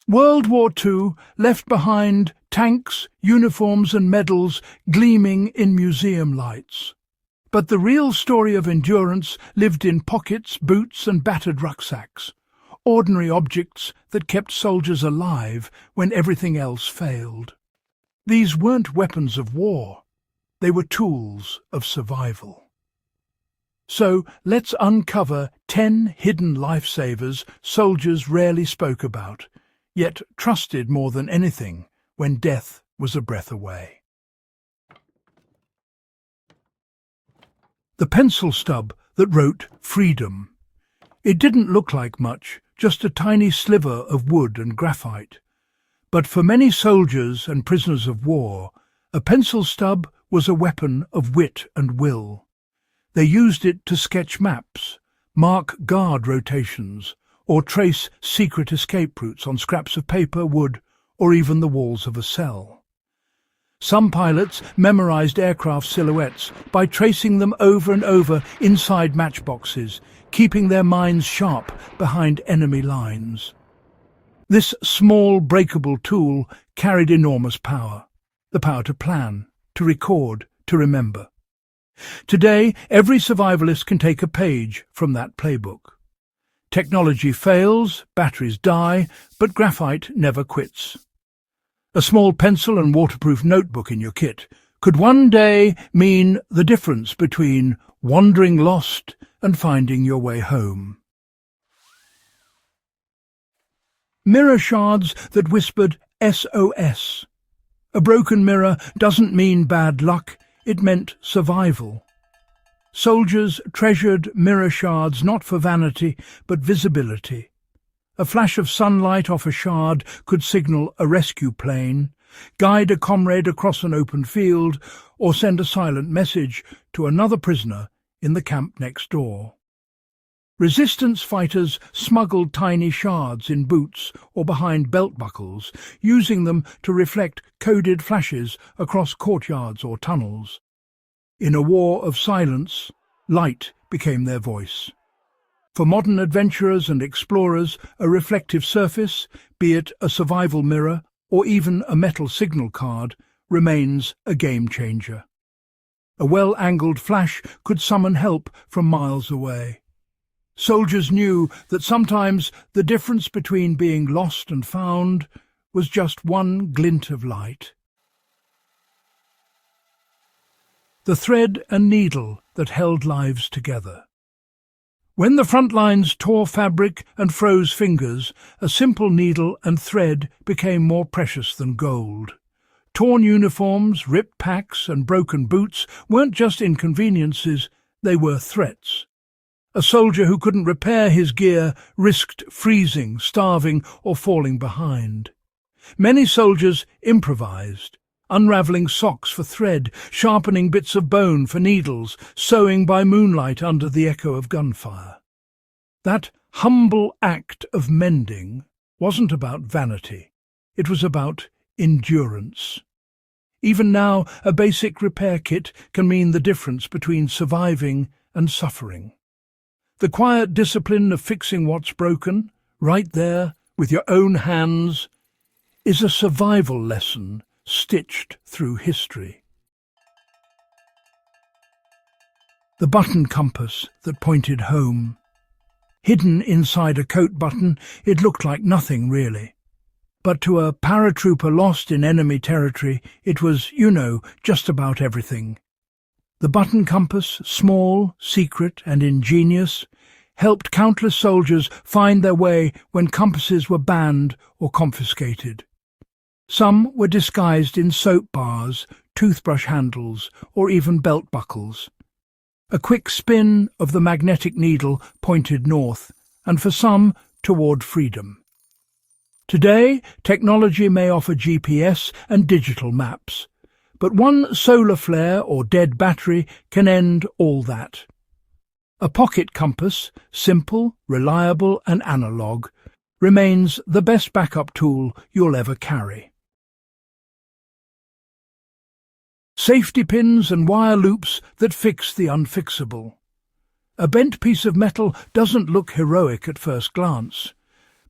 World War II left behind tanks, uniforms and medals gleaming in museum lights. But the real story of endurance lived in pockets, boots and battered rucksacks, ordinary objects that kept soldiers alive when everything else failed. These weren't weapons of war, they were tools of survival. So let's uncover 10 hidden lifesavers soldiers rarely spoke about, yet trusted more than anything when death was a breath away. The pencil stub that wrote freedom. It didn't look like much, just a tiny sliver of wood and graphite. But for many soldiers and prisoners of war, a pencil stub was a weapon of wit and will. They used it to sketch maps, mark guard rotations, or trace secret escape routes on scraps of paper, wood, or even the walls of a cell. Some pilots memorized aircraft silhouettes by tracing them over and over inside matchboxes, keeping their minds sharp behind enemy lines. This small, breakable tool carried enormous power. The power to plan, to record, to remember. Today, every survivalist can take a page from that playbook. Technology fails, batteries die, but graphite never quits. A small pencil and waterproof notebook in your kit could one day mean the difference between wandering lost and finding your way home. Mirror shards that whispered SOS. A broken mirror doesn't mean bad luck, it meant survival. Soldiers treasured mirror shards not for vanity, but visibility. A flash of sunlight off a shard could signal a rescue plane, guide a comrade across an open field, or send a silent message to another prisoner in the camp next door. Resistance fighters smuggled tiny shards in boots or behind belt buckles, using them to reflect coded flashes across courtyards or tunnels. In a war of silence, light became their voice. For modern adventurers and explorers, a reflective surface, be it a survival mirror or even a metal signal card, remains a game-changer. A well-angled flash could summon help from miles away. Soldiers knew that sometimes the difference between being lost and found was just one glint of light. The thread and needle that held lives together. When the front lines tore fabric and froze fingers, a simple needle and thread became more precious than gold. Torn uniforms, ripped packs and broken boots weren't just inconveniences, they were threats. A soldier who couldn't repair his gear risked freezing, starving or falling behind. Many soldiers improvised, unravelling socks for thread, sharpening bits of bone for needles, sewing by moonlight under the echo of gunfire. That humble act of mending wasn't about vanity, it was about endurance. Even now, a basic repair kit can mean the difference between surviving and suffering. The quiet discipline of fixing what's broken, right there, with your own hands, is a survival lesson stitched through history. The button compass that pointed home. Hidden inside a coat button, it looked like nothing really. But to a paratrooper lost in enemy territory, it was, just about everything. The button compass, small, secret and ingenious, helped countless soldiers find their way when compasses were banned or confiscated. Some were disguised in soap bars, toothbrush handles, or even belt buckles. A quick spin of the magnetic needle pointed north, and for some, toward freedom. Today, technology may offer GPS and digital maps, but one solar flare or dead battery can end all that. A pocket compass, simple, reliable and analog, remains the best backup tool you'll ever carry. Safety pins and wire loops that fix the unfixable. A bent piece of metal doesn't look heroic at first glance,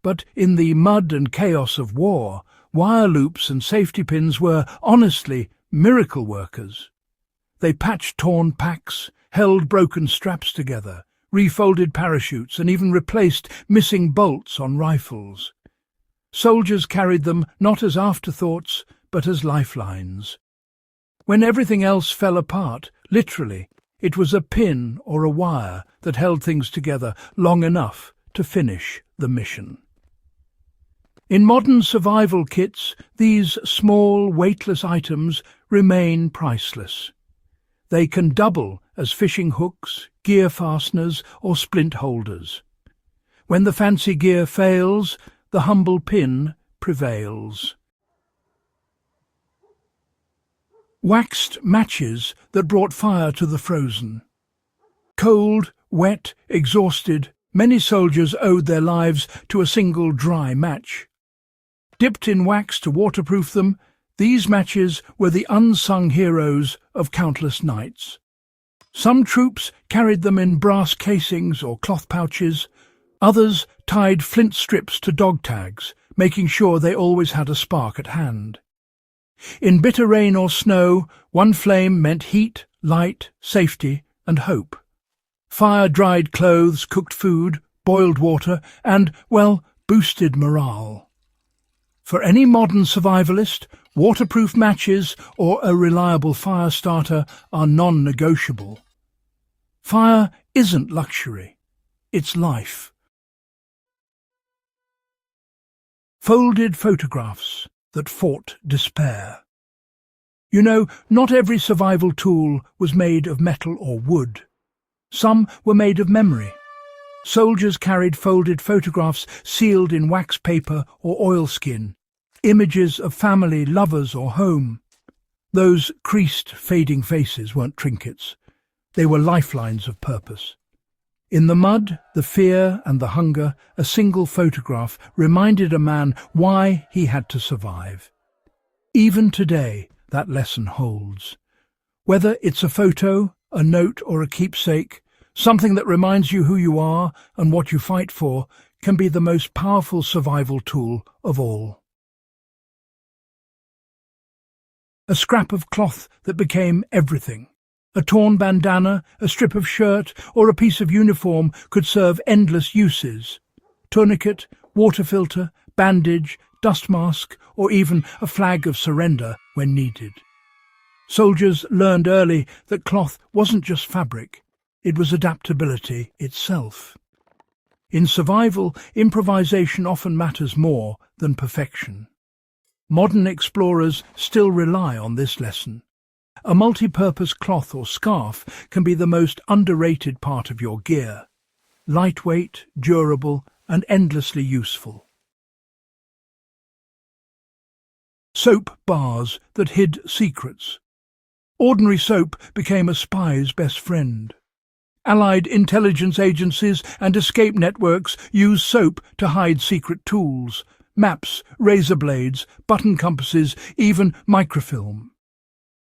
But in the mud and chaos of war, wire loops and safety pins were, honestly, miracle workers. They patched torn packs, held broken straps together, refolded parachutes, and even replaced missing bolts on rifles. Soldiers carried them not as afterthoughts, but as lifelines. When everything else fell apart, literally, it was a pin or a wire that held things together long enough to finish the mission. In modern survival kits, these small, weightless items remain priceless. They can double as fishing hooks, gear fasteners, or splint holders. When the fancy gear fails, the humble pin prevails. Waxed matches that brought fire to the frozen. Cold, wet, exhausted, many soldiers owed their lives to a single dry match. Dipped in wax to waterproof them, these matches were the unsung heroes of countless nights. Some troops carried them in brass casings or cloth pouches. Others tied flint strips to dog tags, making sure they always had a spark at hand. In bitter rain or snow, one flame meant heat, light, safety, and hope. Fire-dried clothes, cooked food, boiled water, and, well, boosted morale. For any modern survivalist, waterproof matches or a reliable fire starter are non-negotiable. Fire isn't luxury, it's life. Folded photographs that fought despair. You know, not every survival tool was made of metal or wood. Some were made of memory. Soldiers carried folded photographs sealed in wax paper or oilskin, images of family, lovers, or home. Those creased, fading faces weren't trinkets. They were lifelines of purpose. In the mud, the fear and the hunger, a single photograph reminded a man why he had to survive. Even today, that lesson holds. Whether it's a photo, a note, or a keepsake, something that reminds you who you are and what you fight for can be the most powerful survival tool of all. A scrap of cloth that became everything. A torn bandana, a strip of shirt, or a piece of uniform could serve endless uses. Tourniquet, water filter, bandage, dust mask, or even a flag of surrender when needed. Soldiers learned early that cloth wasn't just fabric, it was adaptability itself. In survival, improvisation often matters more than perfection. Modern explorers still rely on this lesson. A multi-purpose cloth or scarf can be the most underrated part of your gear. Lightweight, durable, and endlessly useful. Soap bars that hid secrets. Ordinary soap became a spy's best friend. Allied intelligence agencies and escape networks used soap to hide secret tools, maps, razor blades, button compasses, even microfilm.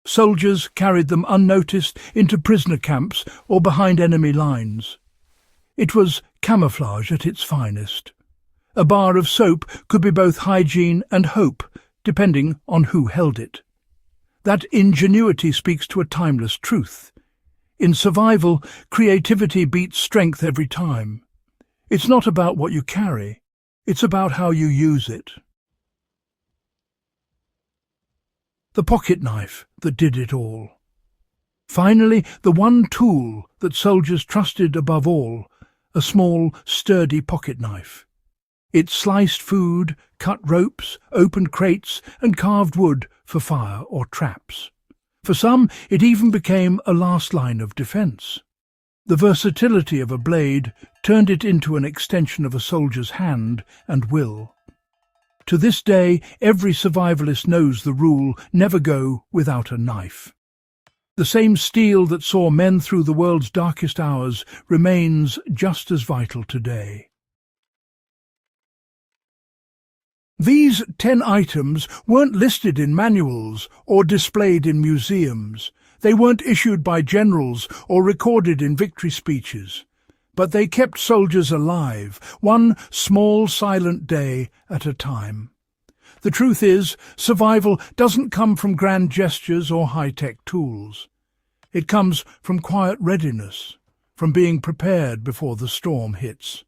Soldiers carried them unnoticed into prisoner camps or behind enemy lines. It was camouflage at its finest. A bar of soap could be both hygiene and hope, depending on who held it. That ingenuity speaks to a timeless truth. In survival, creativity beats strength every time. It's not about what you carry, it's about how you use it. The pocket knife that did it all. Finally, the one tool that soldiers trusted above all, a small, sturdy pocket knife. It sliced food, cut ropes, opened crates, and carved wood for fire or traps. For some, it even became a last line of defence. The versatility of a blade turned it into an extension of a soldier's hand and will. To this day, every survivalist knows the rule, never go without a knife. The same steel that saw men through the world's darkest hours remains just as vital today. These 10 items weren't listed in manuals or displayed in museums. They weren't issued by generals or recorded in victory speeches. but they kept soldiers alive, one small silent day at a time. The truth is, survival doesn't come from grand gestures or high-tech tools. It comes from quiet readiness, from being prepared before the storm hits.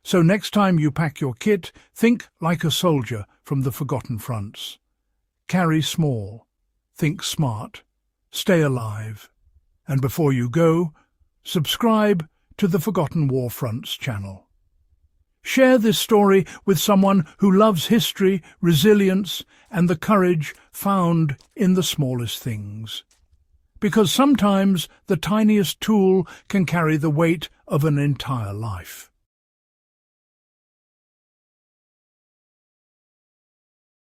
So next time you pack your kit, think like a soldier from the forgotten fronts. Carry small, think smart, stay alive. And before you go, subscribe to the Forgotten War Fronts channel. Share this story with someone who loves history, resilience, and the courage found in the smallest things. Because sometimes the tiniest tool can carry the weight of an entire life.